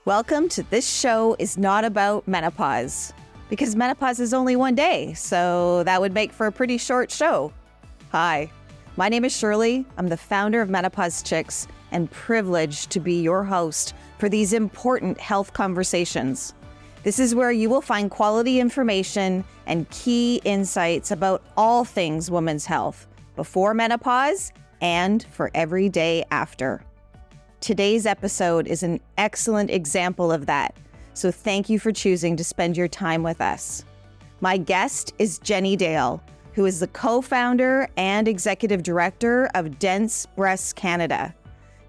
Welcome to This Show Is Not About Menopause, because menopause is only one day, so that would make for a pretty short show. Hi, my name is Shirley. I'm the founder of Menopause Chicks and privileged to be your host for these important health conversations. This is where you will find quality information and key insights about all things women's health before menopause and for every day after. Today's episode is an excellent example of that, so thank you for choosing to spend your time with us. My guest is Jennie Dale, who is the co-founder and executive director of Dense Breasts Canada.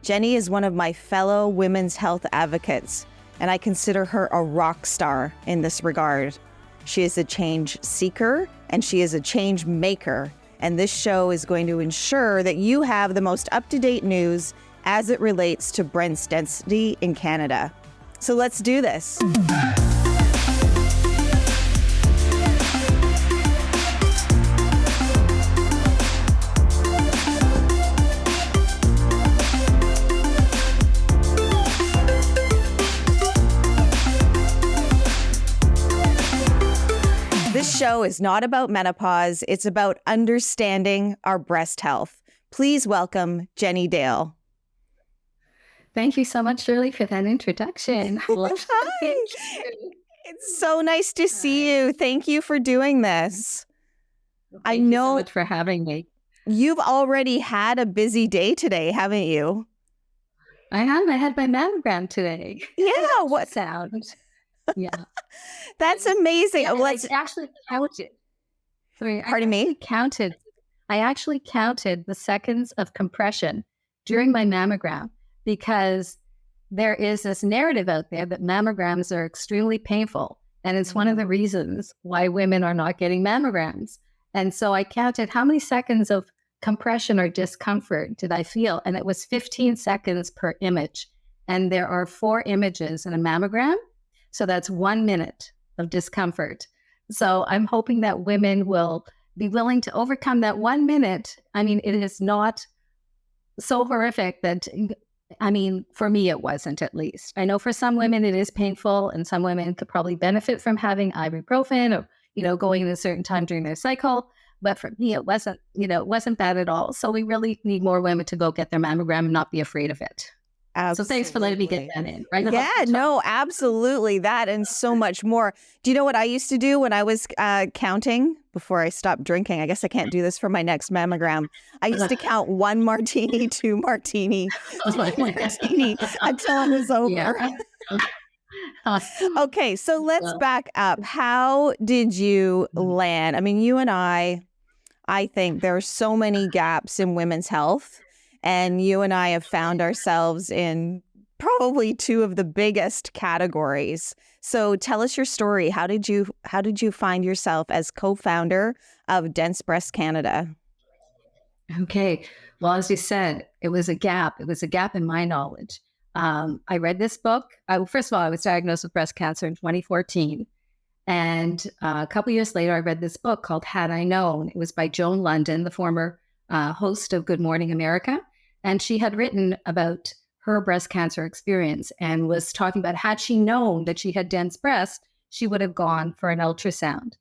Jennie is one of my fellow women's health advocates, and I consider her a rock star in this regard. She is a change seeker, and she is a change maker, and this show is going to ensure that you have the most up-to-date news as it relates to breast density in Canada. So let's do this. This show is not about menopause, it's about understanding our breast health. Please welcome Jennie Dale. Thank you so much, Shirley, for that introduction. Hi. It's so nice to see you. Thank you for doing this. Thank you so much for having me. You've already had a busy day today, haven't you? I have. I had my mammogram today. Yeah. What sound? Yeah. That's amazing. Yeah, let's actually count it. Sorry, Pardon me? I actually counted the seconds of compression during my mammogram, because there is this narrative out there that mammograms are extremely painful. And it's one of the reasons why women are not getting mammograms. And so I counted how many seconds of compression or discomfort did I feel? And it was 15 seconds per image. And there are 4 images in a mammogram. So that's 1 minute of discomfort. So I'm hoping that women will be willing to overcome that 1 minute. I mean, it is not so horrific that... for me, it wasn't, at least. I know for some women it is painful, and some women could probably benefit from having ibuprofen or, going at a certain time during their cycle. But for me, it wasn't bad at all. So we really need more women to go get their mammogram and not be afraid of it. Absolutely. So thanks for letting me get that in. Right? Yeah, no, absolutely. That and so much more. Do you know what I used to do when I was counting before I stopped drinking? I guess I can't do this for my next mammogram. I used to count 1 martini, 2 martini, 3 martini until it was over. Yeah. Okay, so let's back up. How did you land? I mean, you and I think there are so many gaps in women's health. And you and I have found ourselves in probably 2 of the biggest categories. So tell us your story. How did you find yourself as co-founder of Dense Breasts Canada? Okay. Well, as you said, it was a gap. It was a gap in my knowledge. I read this book. First of all, I was diagnosed with breast cancer in 2014. And a couple years later, I read this book called Had I Known. It was by Joan London, the former host of Good Morning America. And she had written about her breast cancer experience and was talking about, had she known that she had dense breasts, she would have gone for an ultrasound.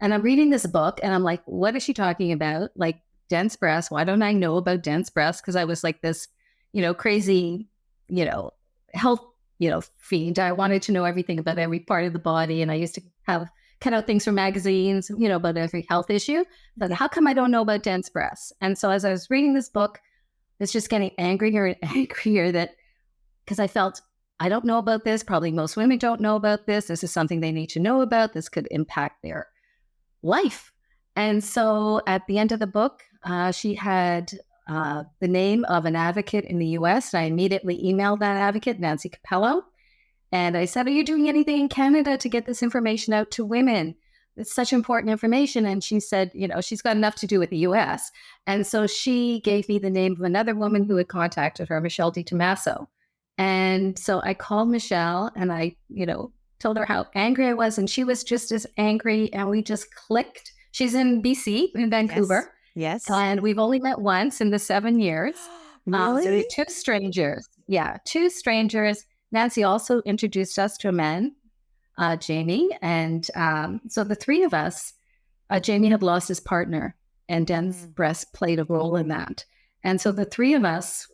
And I'm reading this book and I'm like, what is she talking about? Like, dense breasts? Why don't I know about dense breasts? Because I was like this, crazy, health, fiend. I wanted to know everything about every part of the body. And I used to cut out things from magazines, about every health issue. But how come I don't know about dense breasts? And so as I was reading this book, it's just getting angrier and angrier because I felt, I don't know about this. Probably most women don't know about this. This is something they need to know about. This could impact their life. And so at the end of the book, she had the name of an advocate in the U.S. I immediately emailed that advocate, Nancy Capello. And I said, are you doing anything in Canada to get this information out to women? It's such important information. And she said, she's got enough to do with the U.S. And so she gave me the name of another woman who had contacted her, Michelle DiTomaso. And so I called Michelle and I, told her how angry I was. And she was just as angry. And we just clicked. She's in BC, in Vancouver. Yes. And we've only met once in the 7 years. Really? So they're 2 strangers. Yeah, 2 strangers Nancy also introduced us to a man, Jamie. And so the three of us, Jamie had lost his partner, and dense breast played a role in that. And so the three of us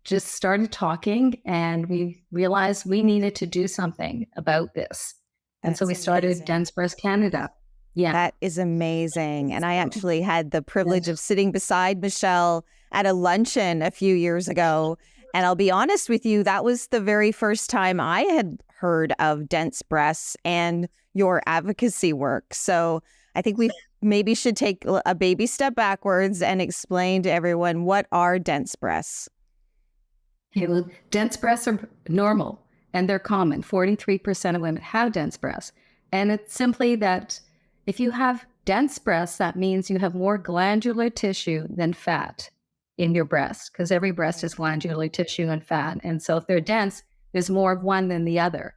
just started talking, and we realized we needed to do something about this. And so we started Dense Breast Canada. Yeah. That is amazing. And I actually had the privilege of sitting beside Michelle at a luncheon a few years ago. And I'll be honest with you, that was the very first time I had heard of dense breasts and your advocacy work. So I think we maybe should take a baby step backwards and explain to everyone, what are dense breasts? Okay, well, dense breasts are normal and they're common. 43% of women have dense breasts. And it's simply that if you have dense breasts, that means you have more glandular tissue than fat in your breast, because every breast is glandular tissue and fat. And so if they're dense, there's more of one than the other.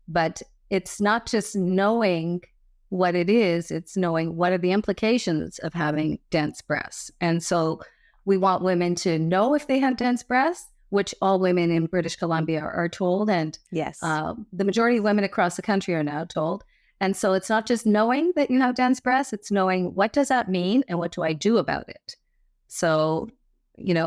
But it's not just knowing what it is, it's knowing what are the implications of having dense breasts. And so we want women to know if they have dense breasts, which all women in British Columbia are told. And yes, the majority of women across the country are now told. And so it's not just knowing that you have dense breasts, it's knowing what does that mean and what do I do about it? So,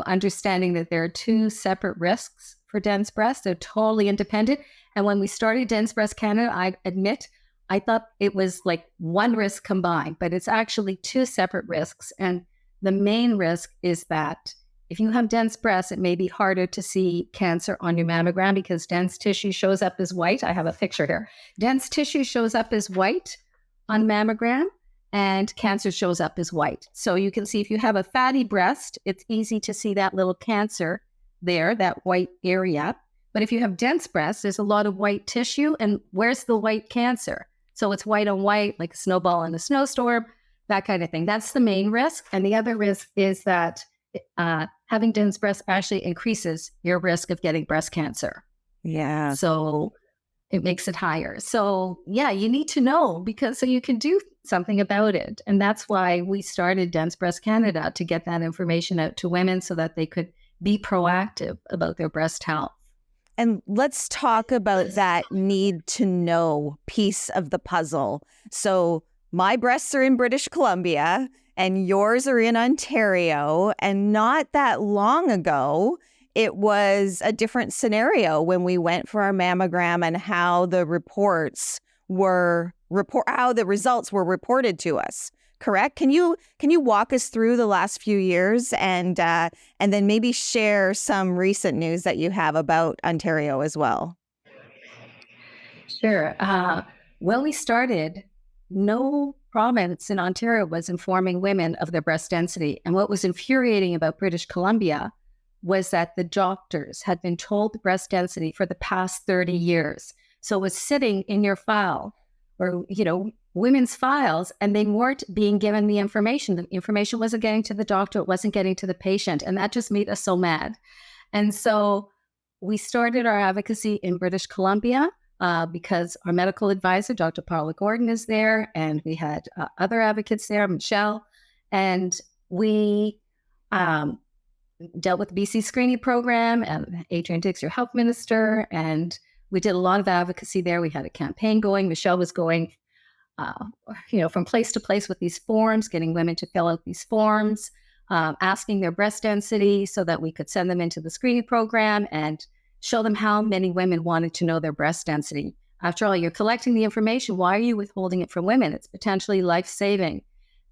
understanding that there are two separate risks for dense breasts, they're totally independent. And when we started Dense Breast Canada, I admit, I thought it was like one risk combined, but it's actually two separate risks. And the main risk is that if you have dense breasts, it may be harder to see cancer on your mammogram because dense tissue shows up as white. I have a picture here. Dense tissue shows up as white on mammogram, and cancer shows up as white. So you can see if you have a fatty breast, it's easy to see that little cancer there, that white area. But if you have dense breasts, there's a lot of white tissue, and where's the white cancer? So it's white on white, like a snowball in a snowstorm, that kind of thing. That's the main risk. And the other risk is that having dense breasts actually increases your risk of getting breast cancer. Yeah. So it makes it higher. So yeah, you need to know so you can do something about it. And that's why we started Dense Breast Canada, to get that information out to women so that they could be proactive about their breast health. And let's talk about that need to know piece of the puzzle. So my breasts are in British Columbia and yours are in Ontario. And not that long ago, it was a different scenario when we went for our mammogram and how the results were reported to us. Correct? Can you walk us through the last few years and then maybe share some recent news that you have about Ontario as well? Sure. When we started, no province in Ontario was informing women of their breast density. And what was infuriating about British Columbia was that the doctors had been told the breast density for the past 30 years. So it was sitting in your file or, women's files, and they weren't being given the information. The information wasn't getting to the doctor. It wasn't getting to the patient. And that just made us so mad. And so we started our advocacy in British Columbia because our medical advisor, Dr. Paula Gordon, is there. And we had other advocates there, Michelle. And we dealt with the BC screening program, and Adrian Dix, your health minister. And we did a lot of advocacy there. We had a campaign going. Michelle was going from place to place with these forms, getting women to fill out these forms, asking their breast density so that we could send them into the screening program and show them how many women wanted to know their breast density. After all, you're collecting the information. Why are you withholding it from women? It's potentially life-saving.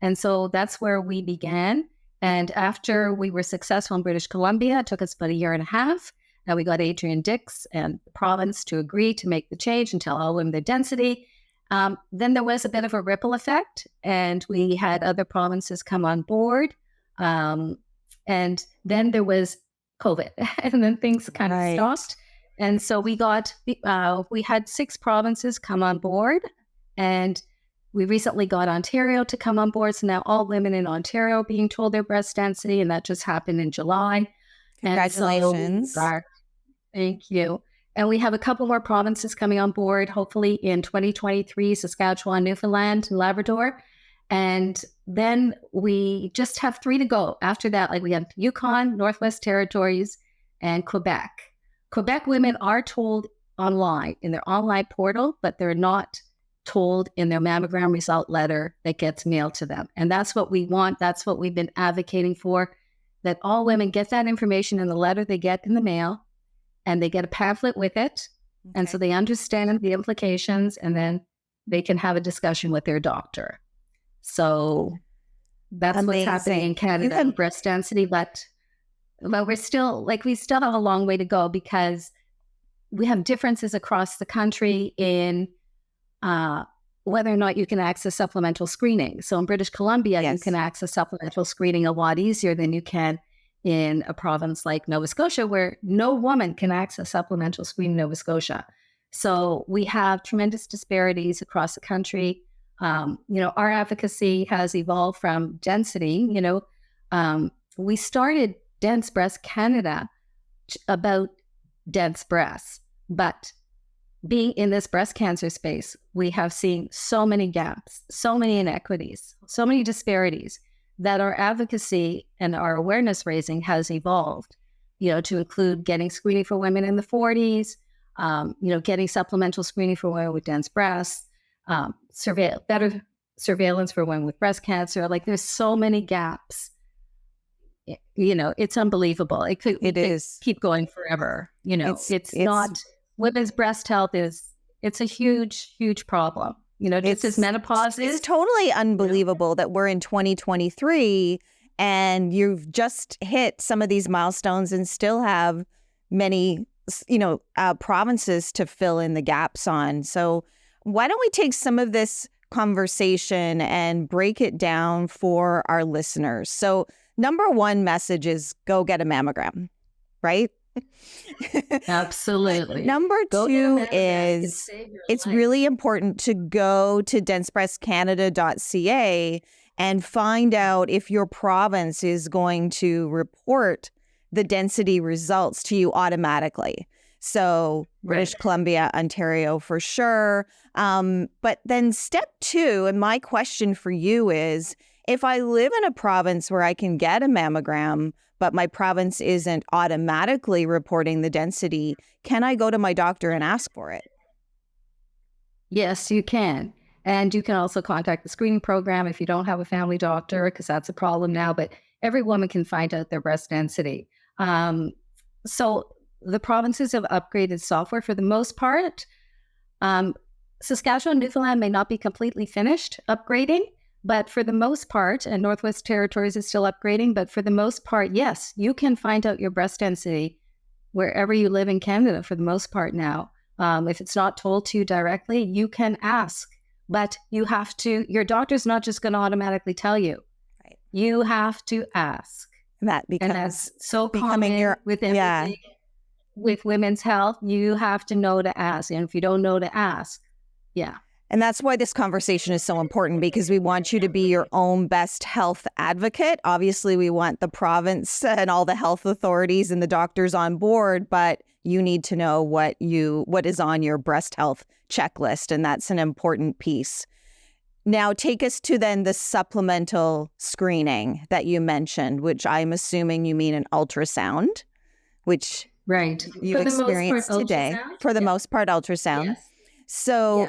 And so that's where we began. And after we were successful in British Columbia, it took us about a year and a half. Now we got Adrian Dix and the province to agree to make the change and tell all women their density. Then there was a bit of a ripple effect, and we had other provinces come on board. And then there was COVID, and then things kind of stopped. And so we had 6 provinces come on board, and we recently got Ontario to come on board. So now all women in Ontario are being told their breast density, and that just happened in July. Congratulations. Thank you. And we have a couple more provinces coming on board, hopefully in 2023, Saskatchewan, Newfoundland, and Labrador. And then we just have 3 to go. After that, we have Yukon, Northwest Territories, and Quebec. Quebec women are told online in their online portal, but they're not told in their mammogram result letter that gets mailed to them. And that's what we want. That's what we've been advocating for, that all women get that information in the letter they get in the mail, and they get a pamphlet with it. Okay. And so they understand the implications, and then they can have a discussion with their doctor. So that's Amazing. What's happening in Canada, breast density, but we still have a long way to go, because we have differences across the country in whether or not you can access supplemental screening. So in British Columbia, yes. You can access supplemental screening a lot easier than you can in a province like Nova Scotia, where no woman can access supplemental screening in Nova Scotia. So we have tremendous disparities across the country. Our advocacy has evolved from density. We started Dense Breast Canada about dense breasts, but being in this breast cancer space, we have seen so many gaps, so many inequities, so many disparities, that our advocacy and our awareness raising has evolved, to include getting screening for women in the 40s, getting supplemental screening for women with dense breasts, better surveillance for women with breast cancer. Like, there's so many gaps. It's unbelievable. It could keep going forever. It's not, women's breast health it's a huge, huge problem. Just as menopause is. It's totally unbelievable that we're in 2023 and you've just hit some of these milestones and still have many, provinces to fill in the gaps on. So why don't we take some of this conversation and break it down for our listeners? So number one message is go get a mammogram, right? Absolutely. Number two is it's really important to go to densebreastcanada.ca and find out if your province is going to report the density results to you automatically. So British Columbia, Ontario for sure. But then step two, and my question for you is, if I live in a province where I can get a mammogram, but my province isn't automatically reporting the density, can I go to my doctor and ask for it? Yes, you can. And you can also contact the screening program if you don't have a family doctor, because that's a problem now. But every woman can find out their breast density. So the provinces have upgraded software for the most part. Saskatchewan, Newfoundland may not be completely finished upgrading, but for the most part, and Northwest Territories is still upgrading, but for the most part, yes, you can find out your breast density wherever you live in Canada for the most part now. If it's not told to you directly, you can ask, but you have to, your doctor's not just going to automatically tell you. Right. You have to ask. That becomes, and that's so common with everything. With women's health, you have to know to ask. And if you don't know to ask, And that's why this conversation is so important, because we want you to be your own best health advocate. Obviously, we want the province and all the health authorities and the doctors on board, but you need to know what is on your breast health checklist, and that's an important piece. Now, take us to then the supplemental screening that you mentioned, which I'm assuming you mean an ultrasound, which you experienced today. For the most part, ultrasound. Yes. So,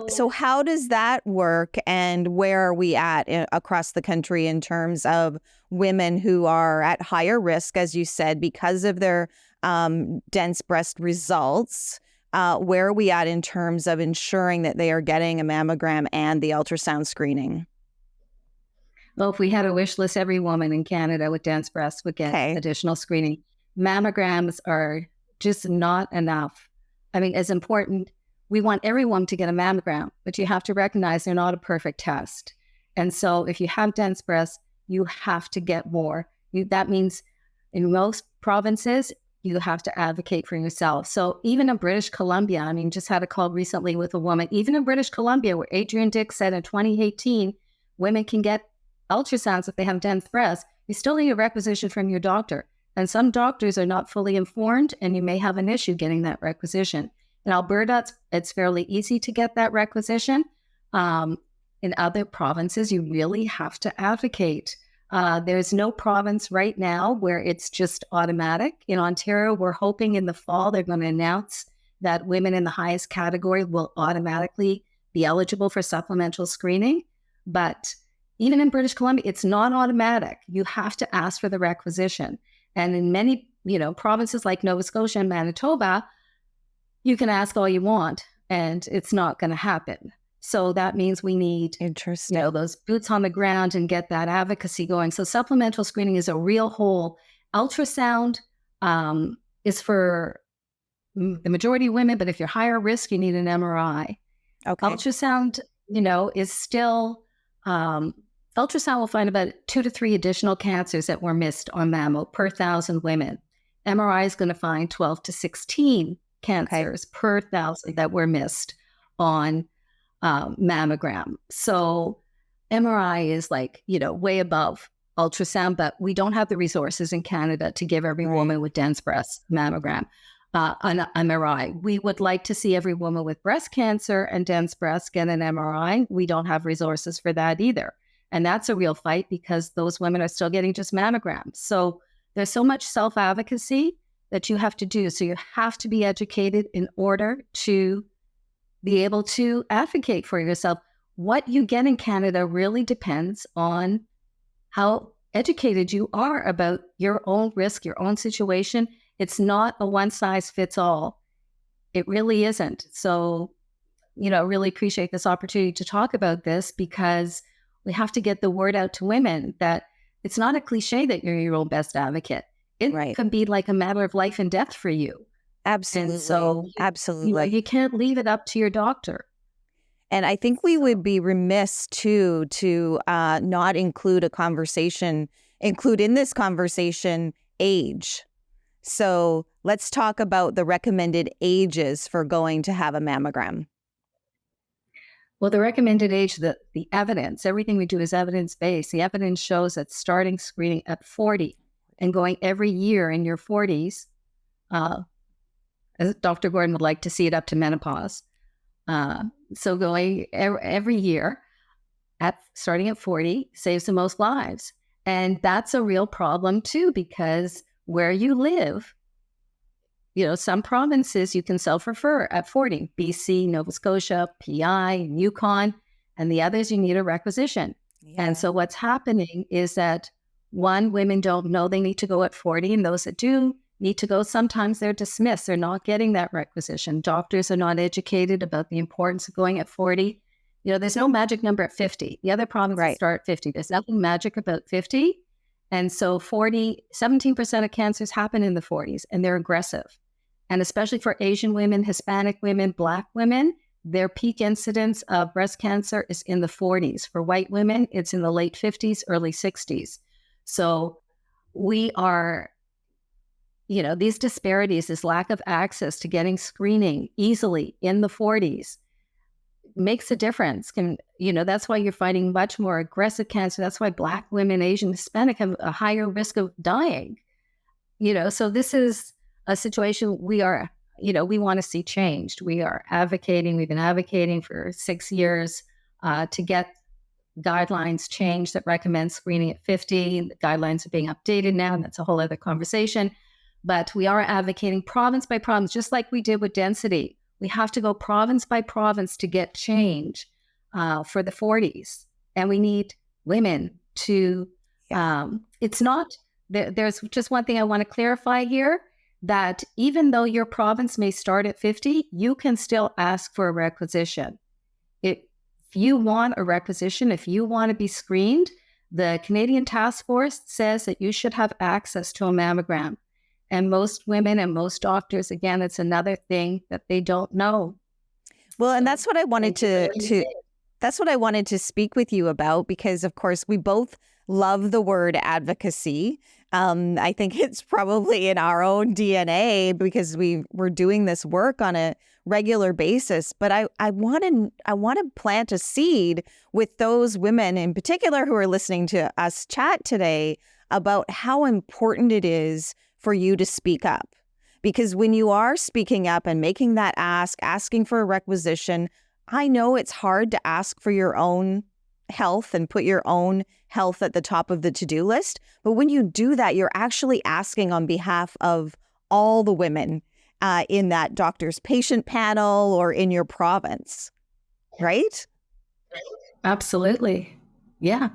so how does that work, and where are we at across the country in terms of women who are at higher risk, as you said, because of their dense breast results? Where are we at in terms of ensuring that they are getting a mammogram and the ultrasound screening? Well, if we had a wish list, every woman in Canada with dense breasts would get additional screening. Mammograms are just not enough. I mean, as important. We want everyone to get a mammogram, but you have to recognize they're not a perfect test. And so if you have dense breasts, you have to get more. That means in most provinces, you have to advocate for yourself. So even in British Columbia, just had a call recently with a woman, even in British Columbia, where Adrian Dick said in 2018, women can get ultrasounds if they have dense breasts, you still need a requisition from your doctor. And some doctors are not fully informed, and you may have an issue getting that requisition. In Alberta, it's fairly easy to get that requisition. In other provinces, you really have to advocate. There's no province right now where it's just automatic. In Ontario, we're hoping in the fall they're going to announce that women in the highest category will automatically be eligible for supplemental screening. But even in British Columbia, it's not automatic. You have to ask for the requisition. And in many, provinces like Nova Scotia and Manitoba, you can ask all you want and it's not going to happen. So that means we need, those boots on the ground and get that advocacy going. So supplemental screening is a real whole. Ultrasound is for the majority of women, but if you're higher risk, you need an MRI. Okay. Ultrasound, is still, ultrasound will find about 2 to 3 additional cancers that were missed on mammo per 1,000 women. MRI is going to find 12 to 16 cancers per 1,000 that were missed on mammogram. So MRI is way above ultrasound, but we don't have the resources in Canada to give every woman with dense breast mammogram an MRI. We would like to see every woman with breast cancer and dense breast get an MRI. We don't have resources for that either. And that's a real fight because those women are still getting just mammograms. So there's so much self-advocacy that you have to do. So you have to be educated in order to be able to advocate for yourself. What you get in Canada really depends on how educated you are about your own risk, your own situation. It's not a one-size-fits-all. It really isn't. So, really appreciate this opportunity to talk about this because we have to get the word out to women that it's not a cliche that you're your own best advocate. It can be like a matter of life and death for you. Absolutely. And so, absolutely. You can't leave it up to your doctor. And I think we would be remiss too to not include in this conversation age. So let's talk about the recommended ages for going to have a mammogram. Well, the recommended age, the evidence, everything we do is evidence-based. The evidence shows that starting screening at 40 and going every year in your 40s, as Dr. Gordon would like to see it up to menopause. So going every year, starting at 40, saves the most lives. And that's a real problem too, because where you live, some provinces you can self-refer at 40, BC, Nova Scotia, PI, Yukon, and the others you need a requisition. Yeah. And so what's happening is that women don't know they need to go at 40, and those that do need to go, sometimes they're dismissed. They're not getting that requisition. Doctors are not educated about the importance of going at 40. There's no magic number at 50. The other provinces start at 50. There's nothing magic about 50. And so 17% of cancers happen in the 40s, and they're aggressive. And especially for Asian women, Hispanic women, Black women, their peak incidence of breast cancer is in the 40s. For white women, it's in the late 50s, early 60s. So we are, these disparities, this lack of access to getting screening easily in the 40s makes a difference. That's why you're finding much more aggressive cancer. That's why Black women, Asian, Hispanic have a higher risk of dying. So this is a situation we want to see changed. We are advocating. We've been advocating for 6 years to get guidelines changed that recommend screening at 50. The guidelines are being updated now, and that's a whole other conversation. But we are advocating province by province, just like we did with density. We have to go province by province to get change for the 40s. And we need women to, it's not, there's just one thing I want to clarify here, that even though your province may start at 50, you can still ask for a requisition. If you want a requisition, if you want to be screened, the Canadian Task Force says that you should have access to a mammogram. And most women and most doctors, again, it's another thing that they don't know. Well, and that's what I wanted that's what I wanted to speak with you about, because of course we both love the word advocacy. I think it's probably in our own DNA because we're doing this work on a regular basis. But I want to plant a seed with those women in particular who are listening to us chat today about how important it is for you to speak up. Because when you are speaking up and making that asking for a requisition, I know it's hard to ask for your own health and put your own health at the top of the to-do list. But when you do that, you're actually asking on behalf of all the women in that doctor's patient panel or in your province, right? Absolutely. Yeah.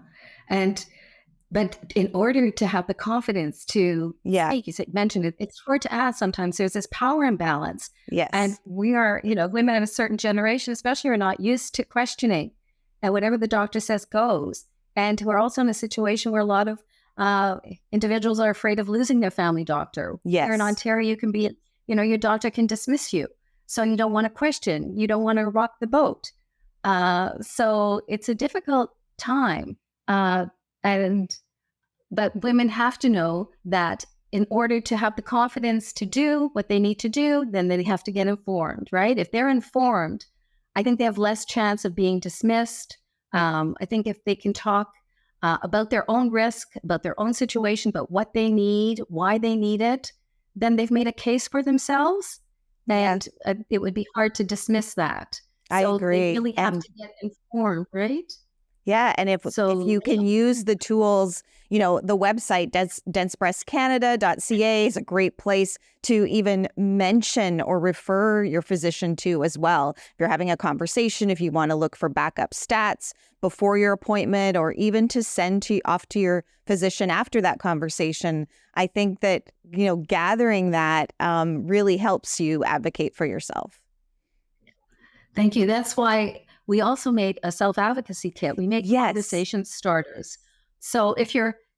But in order to have the confidence to Yeah. speak, mentioned it, it's hard to ask sometimes. There's this power imbalance. Yes. And we are, women of a certain generation, especially, are not used to questioning. And whatever the doctor says goes. And we're also in a situation where a lot of individuals are afraid of losing their family doctor. Yes. Here in Ontario, you can be, your doctor can dismiss you. So you don't want to question. You don't want to rock the boat. So it's a difficult time. But women have to know that in order to have the confidence to do what they need to do, then they have to get informed, right? If they're informed, I think they have less chance of being dismissed. I think if they can talk about their own risk, about their own situation, about what they need, why they need it, then they've made a case for themselves, and it would be hard to dismiss that. I agree. They really have to get informed, right? Yeah. And if you can use the tools, the website, densebreastcanada.ca is a great place to even mention or refer your physician to as well. If you're having a conversation, if you want to look for backup stats before your appointment, or even to send off to your physician after that conversation, I think that, gathering that really helps you advocate for yourself. Thank you. That's why we also made a self-advocacy kit. We make conversation starters. So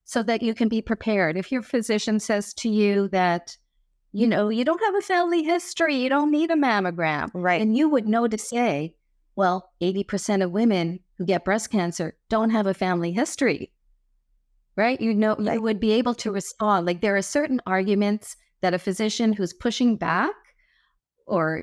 so that you can be prepared. If your physician says to you that, you don't have a family history, you don't need a mammogram, right? And you would know to say, well, 80% of women who get breast cancer don't have a family history, right? You would be able to respond. Like, there are certain arguments that a physician who's pushing back or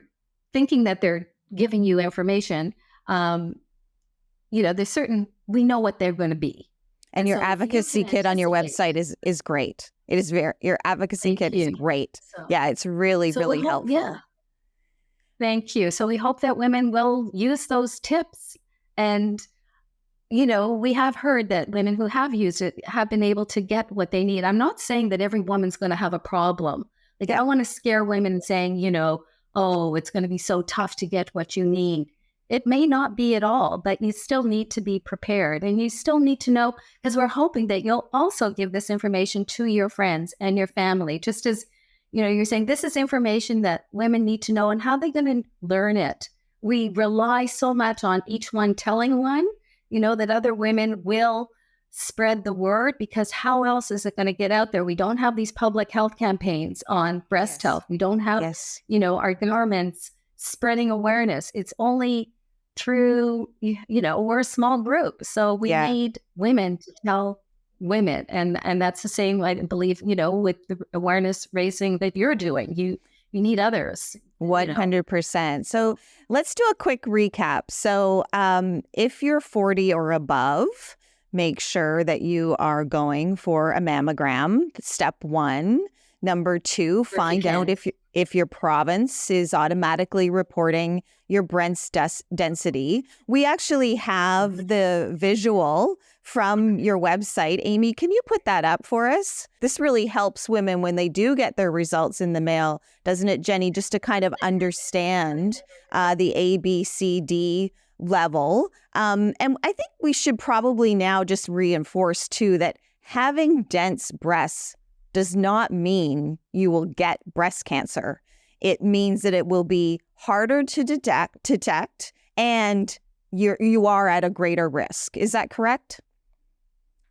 thinking that they're giving you information, there's certain, we know what they're going to be. And your advocacy kit on your website is great. It is your advocacy kit is great. Yeah, it's really, really helpful. Yeah. Thank you. So we hope that women will use those tips. And, we have heard that women who have used it have been able to get what they need. I'm not saying that every woman's going to have a problem. Like, I don't want to scare women saying, oh, it's going to be so tough to get what you need. It may not be at all, but you still need to be prepared, and you still need to know, because we're hoping that you'll also give this information to your friends and your family, just as, you're saying this is information that women need to know, and how they're going to learn it. We rely so much on each one telling one, that other women will spread the word, because how else is it going to get out there? We don't have these public health campaigns on breast health. We don't have, our governments spreading awareness. It's only through, we're a small group. So we need women to tell women. And that's the same, I believe, with the awareness raising that you're doing. You need others. 100%. So let's do a quick recap. So if you're 40 or above, make sure that you are going for a mammogram. Step 1. Number 2, find out if your province is automatically reporting your breast density. We actually have the visual from your website. Amy, can you put that up for us? This really helps women when they do get their results in the mail, doesn't it, Jennie? Just to kind of understand the A, B, C, D level. And I think we should probably now just reinforce too that having dense breasts does not mean you will get breast cancer. It means that it will be harder to detect, and you are at a greater risk. Is that correct?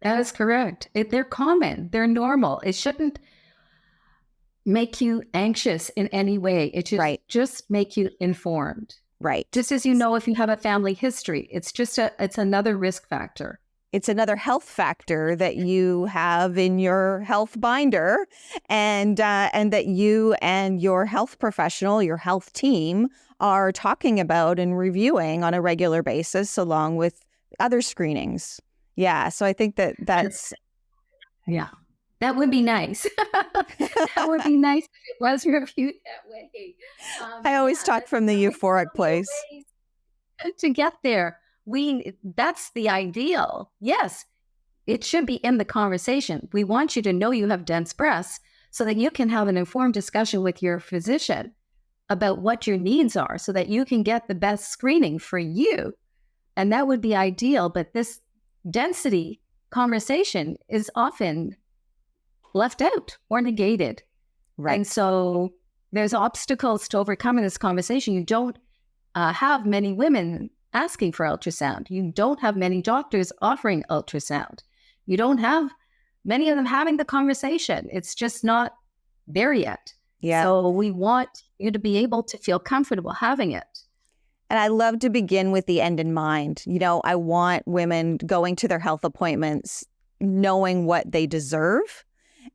That is correct. They're common. They're normal. It shouldn't make you anxious in any way. It should just make you informed. Right. Just as if you have a family history, it's another risk factor. It's another health factor that you have in your health binder, and that you and your health professional, your health team, are talking about and reviewing on a regular basis, along with other screenings. Yeah. So I think that's. Yeah. That would be nice. That would be nice if it was reviewed that way. I always talk from the euphoric place. To get there. that's the ideal. Yes, it should be in the conversation. We want you to know you have dense breasts so that you can have an informed discussion with your physician about what your needs are so that you can get the best screening for you. And that would be ideal. But this density conversation is often left out or negated. Right. And so there's obstacles to overcoming this conversation. You don't have many women asking for ultrasound. You don't have many doctors offering ultrasound. You don't have many of them having the conversation. It's just not there yet. Yeah. So we want you to be able to feel comfortable having it. And I love to begin with the end in mind. You know, I want women going to their health appointments knowing what they deserve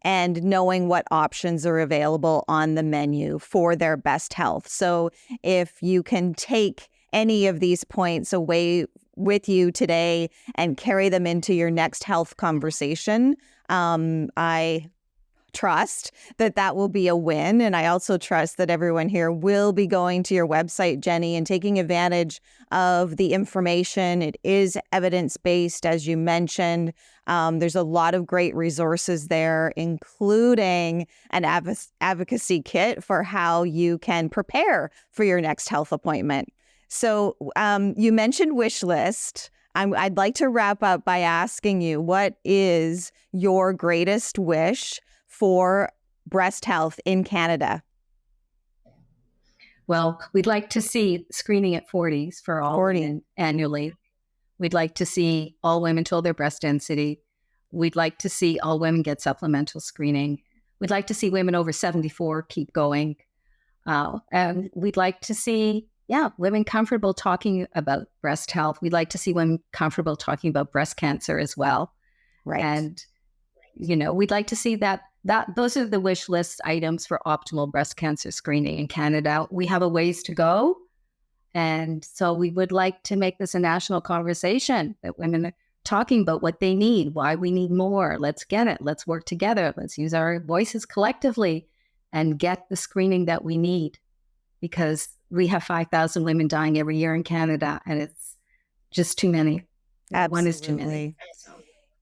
and knowing what options are available on the menu for their best health. So if you can take any of these points away with you today and carry them into your next health conversation, I trust that that will be a win. And I also trust that everyone here will be going to your website, Jennie, and taking advantage of the information. It is evidence-based, as you mentioned. There's a lot of great resources there, including an advocacy kit for how you can prepare for your next health appointment. So you mentioned wish list. I'd like to wrap up by asking you, what is your greatest wish for breast health in Canada? Well, we'd like to see screening at 40s for all women annually. We'd like to see all women told their breast density. We'd like to see all women get supplemental screening. We'd like to see women over 74 keep going. And we'd like to see, women comfortable talking about breast health. We'd like to see women comfortable talking about breast cancer as well. Right. And, we'd like to see that those are the wish list items for optimal breast cancer screening in Canada. We have a ways to go. And so we would like to make this a national conversation, that women are talking about what they need, why we need more. Let's get it. Let's work together. Let's use our voices collectively and get the screening that we need, because we have 5,000 women dying every year in Canada, and it's just too many. Absolutely. One is too many.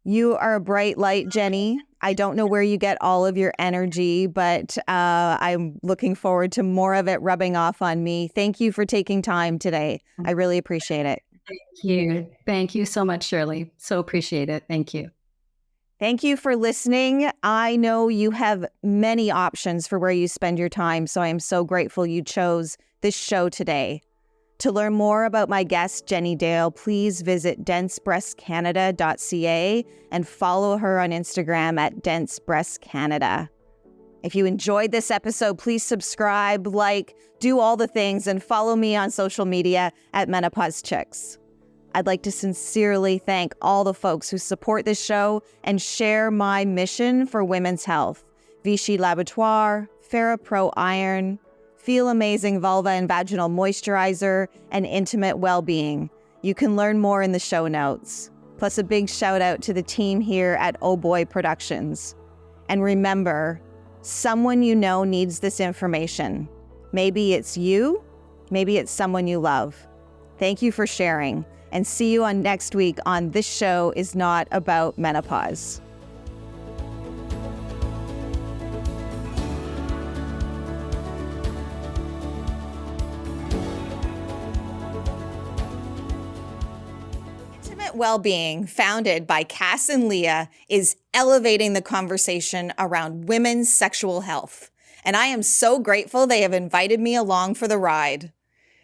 You are a bright light, Jennie. I don't know where you get all of your energy, but I'm looking forward to more of it rubbing off on me. Thank you for taking time today. I really appreciate it. Thank you. Thank you so much, Shirley. So appreciate it. Thank you. Thank you for listening. I know you have many options for where you spend your time, so I am so grateful you chose this show today. To learn more about my guest, Jennie Dale, please visit densebreastcanada.ca and follow her on Instagram at densebreastcanada. If you enjoyed this episode, please subscribe, do all the things, and follow me on social media at Menopause Chicks. I'd like to sincerely thank all the folks who support this show and share my mission for women's health. Vichy Laboratoire, FerraPro Iron, Feel Amazing Vulva and Vaginal Moisturizer, and Intimate Wellbeing. You can learn more in the show notes. Plus a big shout out to the team here at Oh Boy Productions. And remember, someone you know needs this information. Maybe it's you, maybe it's someone you love. Thank you for sharing, and see you on next week on This Show Is Not About Menopause. Intimate Wellbeing, founded by Cass and Leah, is elevating the conversation around women's sexual health. And I am so grateful they have invited me along for the ride.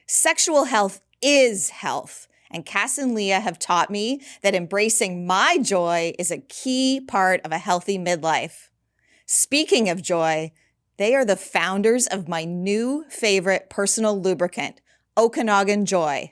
Sexual health is health, and Cass and Leah have taught me that embracing my joy is a key part of a healthy midlife. Speaking of joy, they are the founders of my new favorite personal lubricant, Okanagan Joy.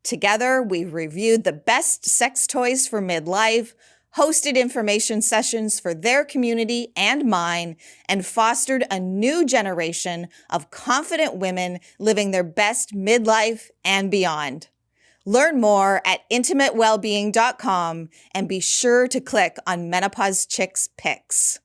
Together, we've reviewed the best sex toys for midlife, hosted information sessions for their community and mine, and fostered a new generation of confident women living their best midlife and beyond. Learn more at intimatewellbeing.com and be sure to click on Menopause Chicks Picks.